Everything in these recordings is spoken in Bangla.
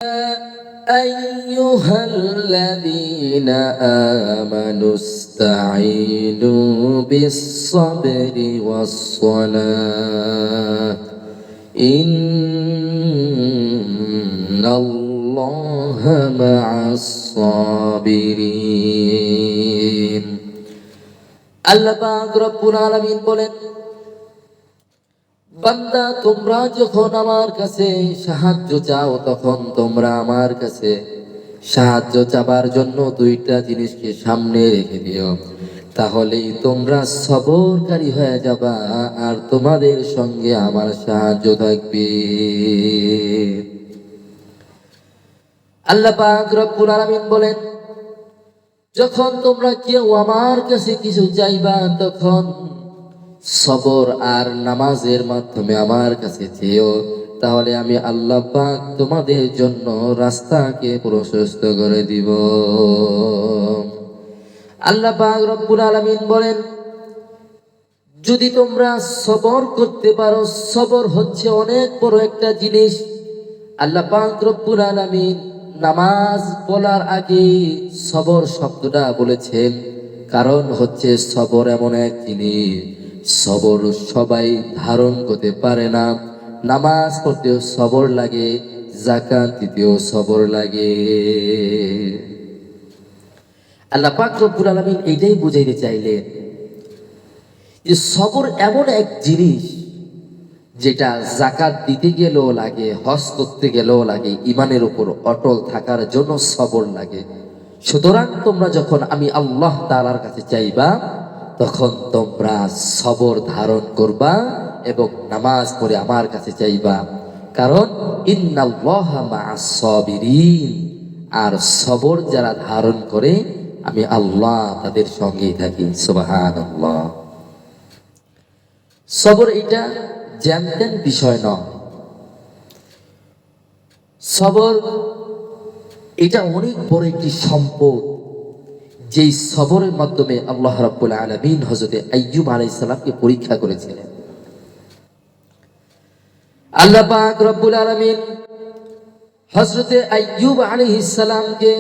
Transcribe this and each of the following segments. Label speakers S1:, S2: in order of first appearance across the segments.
S1: أيها الذين آمنوا استعينوا بالصبر والصلاة إن الله مع الصابرين আল্লাহ পাক রব্বুল আলামিন বলেন, বান্দা তোমরা যখন আমার কাছে সাহায্য চাও তখন তোমরা আমার কাছে সাহায্য চাবার জন্য দুইটা জিনিসকে সামনে রেখে দিও, তাহলেই তোমরা সবরকারী হয়ে যাবা আর তোমাদের সঙ্গে আমার সাহায্য থাকবে। আল্লাহ পাক রব্বুল আলামিন বলেন, যখন তোমরা কেউ আমার কাছে কিছু চাইবা তখন সবর আর নামাজের মাধ্যমে আমার কাছে চেয়েও, তাহলে আমি আল্লাহ পাক তোমাদের জন্য রাস্তাকে প্রশস্ত করে দিব। আল্লাহ পাক রব্বুল আলামিন বলেন, যদি তোমরা সবর করতে পারো, সবর হচ্ছে অনেক বড় একটা জিনিস। আল্লাহ পাক রব্বুল আলামিন নামাজ বলার আগে সবর শব্দটা বলেছেন, কারণ হচ্ছে সবর এমন এক জিনিস, সবর সবাই ধারণ করতে পারে না। নামাজ পড়তেও সবর লাগে, যাকাত দিতেও সবর লাগে। আল্লাহ পাক রব্বুল আলামিন এইটাই বুঝাইতে চাইলেন যে সবর এমন এক জিনিস যেটা যাকাত দিতে গেলেও লাগে, হজ করতে গেলেও লাগে, ইমানের উপর অটল থাকার জন্য সবর লাগে। সুতরাং তোমরা যখন আমি আল্লাহ তাআলার কাছে চাইবা তখন তোমরা সবর ধারণ করবা এবং নামাজ পড়ে আমার কাছে চাইবা, কারণ ইন্নাল্লাহা মা'আস সাবিরিন, আর সবর যারা ধারণ করে আমি আল্লাহ তাদের সঙ্গেই থাকি। সুবহানাল্লাহ। সবর এটা জানতেন বিষয় নয়, সবর এটা অনেক বড় একটি সম্পদ, যেই সবরের মাধ্যমে আল্লাহ রাব্বুল আলামিন হযরত আইয়ুব আলাইহিস সালামকে পরীক্ষা করেছিলেন। আল্লাহ পাক রব্বুল আলামিন হযরত আইয়ুব আলাইহিস সালামকে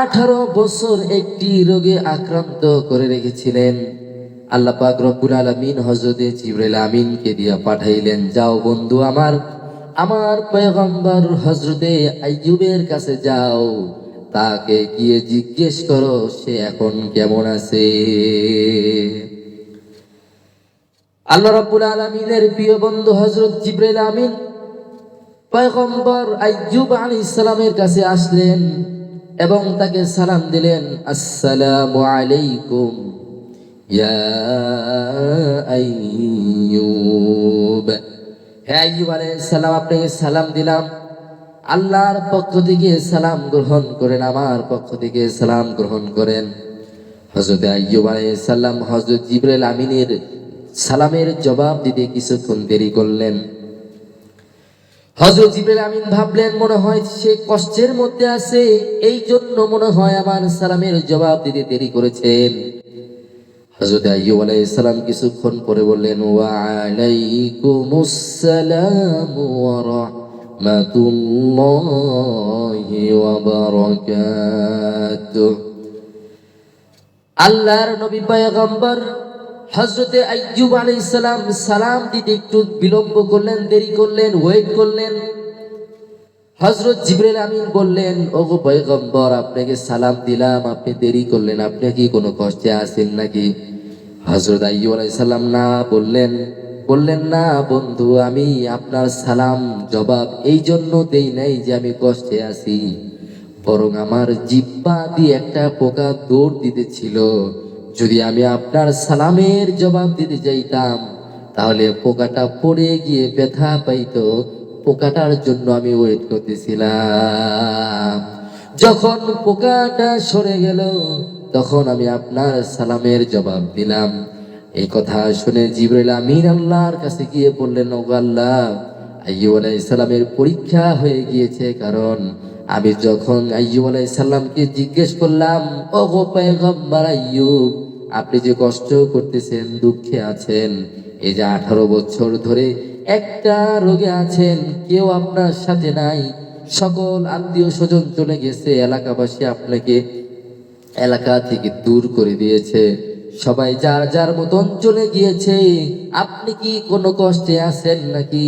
S1: 18 বছর একটি রোগে আক্রান্ত করে রেখেছিলেন। আল্লাহ পাক রব্বুল আলামিন হযরত জিবরাইল আমিনকে দিয়ে পাঠাইলেন, যাও বন্ধু আমার পয়গম্বর হযরত আইয়ুবের কাছে যাও, তাকে গিয়ে জিজ্ঞেস করো সে এখন কেমন আছে। আল্লাহ রাব্বুল আলামিনের প্রিয় বন্ধু হযরত জিবরাইল আমিন পয়গম্বর আইয়ুব আলাইহিস সালামের কাছে আসলেন এবং তাকে সালাম দিলেন, আসসালামু আলাইকুম ইয়া আইয়ুব। হে আইয়ুব আলাইহিস সালাম, আপনাকে সালাম দিলাম, আল্লাহর পক্ষ থেকে সালাম গ্রহণ করেন, আমার পক্ষ থেকে সালাম গ্রহণ করেন। হযরত আইয়ুব আলাইহিস সালাম হযরত জিবরাইল আমিনের সালামের জবাব দিতে কিছুক্ষণ দেরি করলেন। হযরত জিবরাইল আমিন ভাবলেন, মনে হয় সে কষ্টের মধ্যে আছে, এই জন্য মনে হয় আমার সালামের জবাব দিতে দেরি করেছেন। হযরত আইয়ুব আলাইহিস সালাম কিছুক্ষণ পরে বললেন, ওয়া আলাইকুমুস সালাম ওয়া রাহমাতুল্লাহি ওয়া বারাকাতুহু। আল্লাহর নবী পয়গম্বর হযরত আইয়ুব আলাইহিস সালাম সালাম দিতে একটু বিলম্ব করলেন, দেরি করলেন, ওয়েট করলেন। হযরত জিবরাইল আমিন বললেন, ওগো পয়গম্বর, আপনাকে সালাম দিলাম, আপনি দেরি করলেন, আপনি কি কোনো কষ্টে আছেন নাকি? হযরত আইয়ুব আলাইহিস সালাম না বললেন, না বন্ধু, আমি আপনার সালাম জবাব এই জন্য দেই নাই যে আমি কষ্টে আছি, বরং আমার জিহ্বা দিয়ে একটা পোকা দৌড় দিতেছিল, যদি আমি আপনার সালামের জবাব দিতে যাইতাম তাহলে পোকাটা পড়ে গিয়ে ব্যথা পাইতো, পোকাটার জন্য আমি ওয়েট করতেছিলাম। যখন পোকাটা সরে গেল তখন আমি আপনার সালামের জবাব দিলাম। এই কথা শুনে জিবরাইল আমিন আল্লাহর কাছে গিয়ে বললেন, ওগো আল্লাহ, আইয়ুব আলাইহিস সালামের পরীক্ষা হয়ে গিয়েছে, কারণ আমি যখন আইয়ুব আলাইহিস সালামকে জিজ্ঞেস করলাম, ওগো পয়গম্বর আইয়ুব, আপনি যে কষ্ট করতেছেন, দুঃখে আছেন, এই যে 18 বছর ধরে একটা রোগে আছেন, কেউ আপনার সাথে নাই, সকল আত্মীয় স্বজন চলে গেছে, এলাকাবাসী আপনাকে এলাকা থেকে দূর করে দিয়েছে, সবাই যার যার মতন চলে গিয়েছে, আপনি কি কোনো কষ্টে আছেন নাকি?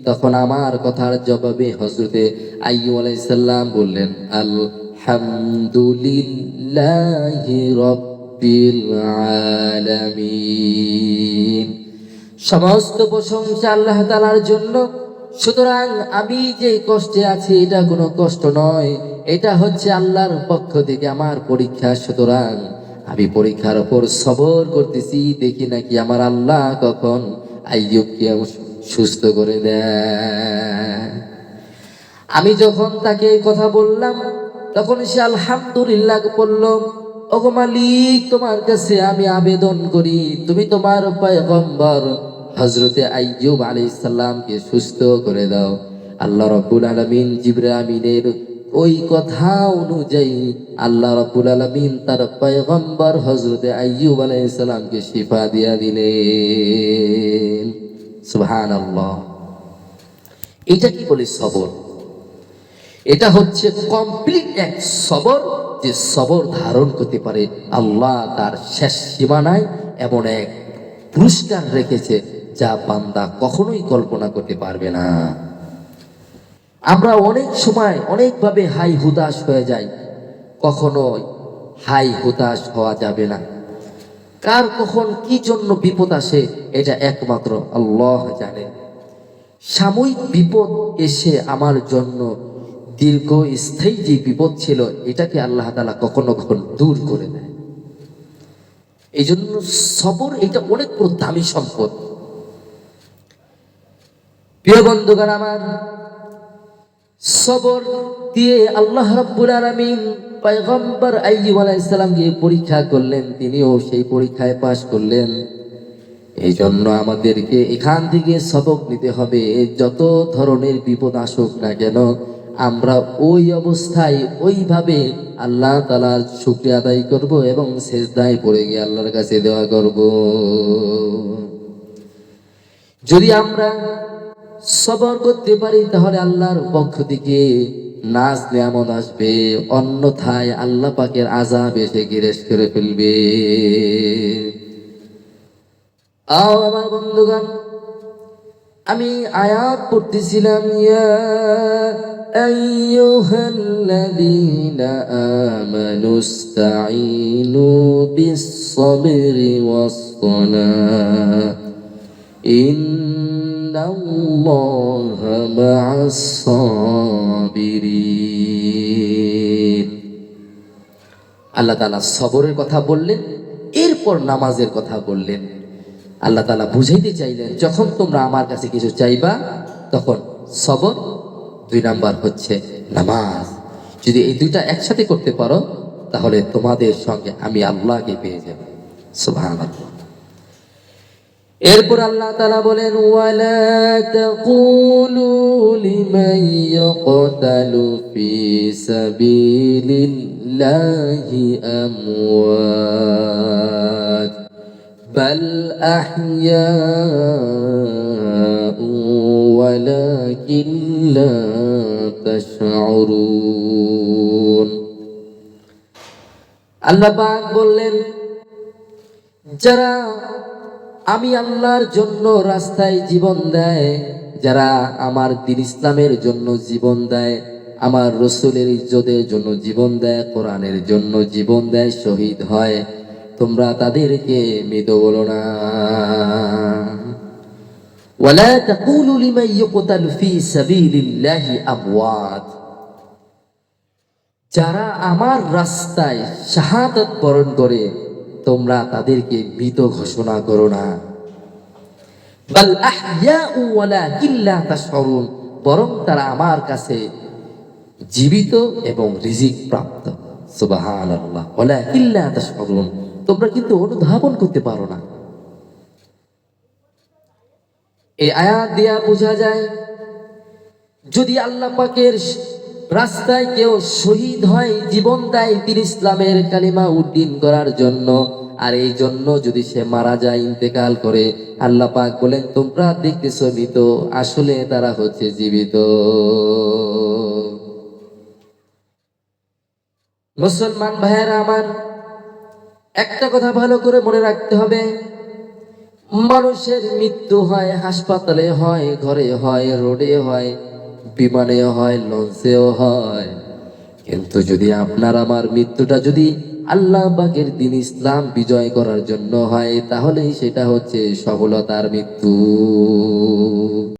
S1: তখন আমার কথার জবাবে হযরতে আইয়ুব আলাইহিস সালাম বললেন, আলহামদুলিল্লাহি রাব্বিল আলামিন। সমস্ত প্রশংসা আল্লাহ তাআলার জন্য। সুতরাং আমি যে কষ্টে আছি এটা কোনো কষ্ট নয়, এটা হচ্ছে আল্লাহর পক্ষ থেকে আমার পরীক্ষা। সুতরাং আমি পরীক্ষার উপর সবর করতেছি, দেখি নাকি আমার আল্লাহ কখন আইয়ুবকে সুস্থ করে দেয়। আমি যখন তাকে এই কথা বললাম তখন সে আলহামদুলিল্লাহ বলল, ওগো মালিক, তোমার কাছে আমি আবেদন করি, তুমি তোমার পয়গম্বর হযরতে আইয়ুব আলাইহিস সালামকে সুস্থ করে দাও। আল্লাহ রাব্বুল আলামিন জিবরাইল আমিনের ওই কথা অনুযায়ী আল্লাহ রাব্বুল আলামিন তার পয়গম্বর হযরতে আইয়ুব আলাইহিস সালামকে শিফা দিয়া দিলেন। সুবহানাল্লাহ। এটা কি বলে সবর? এটা হচ্ছে কমপ্লিট এক সবর, যে সবর ধারণ করতে পারে আল্লাহ তার শেষ সীমানায় এমন এক পুরস্কার রেখেছে যা বান্দা কখনোই কল্পনা করতে পারবে না। আমরা অনেক সময় অনেকভাবে হাই হুতাশ হয়ে যাই, কখনো হাই হুতাশ হওয়া যাবে না। কার কখন কি জন্য বিপদ আসে এটা একমাত্র আল্লাহ জানে। সাময়িক বিপদ এসে আমার জন্য দীর্ঘস্থায়ী যে বিপদ ছিল এটাকে আল্লাহ তাআলা কখনো কখনো দূর করে দেয়। এই জন্য সবর এটা অনেক বড় দামি সম্পদ। প্রিয় বন্ধুগণ আমার, সবর দিয়ে আল্লাহ রাব্বুল আলামিন পয়গম্বর আইয়ুব আলাইহিস সালামকে পরীক্ষা করলেন, তিনিও সেই পরীক্ষায় পাশ করলেন। এই জন্য আমাদেরকে এখান থেকে সবক নিতে হবে, যত ধরনের বিপদ আসুক না কেন আমরা ওই অবস্থায় ওইভাবে আল্লাহ তাআলার শুকরিয়া আদায় করব এবং সিজদায় পড়ে গিয়ে আল্লাহর কাছে দোয়া করব। যদি আমরা সবর করতে পারি তাহলে আল্লাহর পক্ষ থেকে নাজ নিয়ামত আসবে, অন্যথায় আল্লাহ পাকের আযাব এসে গিরেশ করে ফেলবে। আমার বন্ধুগণ, আমি আয়াত পড়তেছিলাম, ইয়া আইয়ুহাল্লাযীনা আমানুস্তাঈনু বিস-সাবরি ওয়াস-সালাহ ইন্নাল্লাহা মা'আস-সাবিরিন। আল্লাহ তাআলা সবরের কথা বললেন, এরপর নামাজের কথা বললেন। আল্লাহ তাআলা বুঝাইতে চাইলেন, যখন তোমরা আমার কাছে কিছু চাইবা তখন সবর, 2 নাম্বার হচ্ছে নামাজ। যদি এই দুইটা একসাথে করতে পারো তাহলে তোমাদের সঙ্গে আমি আল্লাহকে পেয়ে যাব। সুবহানাল্লাহ। এরপর আল্লাহ তাআলা বলেন, ওয়ালা তাকুলু লিমান ইয়াকতালু ফি সাবিলিল্লাহি আমওয়াত বাল আহইয়াউ ওয়ালাকিন লা তাশউরুন। আল্লাহ পাক বললেন, যারা আমি আল্লাহর জন্য রাস্তায় জীবন দেয়, যারা আমার দ্বীন ইসলামের জন্য জীবন দেয়, আমার রাসূলের ইজ্জতের জন্য জীবন দেয়, কোরআনের জন্য জীবন দেয়, শহীদ হয়, তোমরা তাদেরকে মৃত বলো না। ওয়ালা তাকুলু লিমান ইউকতালু ফি সাবিলিল্লাহি আমওয়াত। যারা আমার রাস্তায় শাহাদাত বরণ করে তোমরা তাদেরকে মৃত ঘোষণা করো না। বাল আহইয়াউ ওয়ালাকিন লা তাশউরুন, বরং তারা আমার কাছে জীবিত এবং রিজিক প্রাপ্ত। সুবহানাল্লাহ। ওয়ালাকিন লা তাশউরুন, তোমরা কিন্তু অনুধাবন করতে পারো না। এই আয়াত দিয়া বোঝা যায়, যদি আল্লাহ পাকের রাস্তায় কেউ শহীদ হয়, জীবন দেয় দ্বীন ইসলামের কালিমা উদ্দিন করার জন্য, আর এই জন্য যদি সে মারা যায়, ইন্তেকাল করে, আল্লাহ পাক বলেন তোমরা দেখতেছো মৃত, আসলে তারা হচ্ছে জীবিত। মুসলমান ভাইয়েরা আমার, একটা কথা ভালো করে মনে রাখতে হবে, মানুষের মৃত্যু হয় হাসপাতালে হয়, ঘরে হয়, রোডে হয়, বিমানে হয়, লঞ্চেও হয়। কিন্তু যদি আপনার আমার মৃত্যুটা যদি আল্লাহ পাকের দিন ইসলাম বিজয় করার জন্য হয়, তাহলেই সেটা হচ্ছে সফলতার মৃত্যু।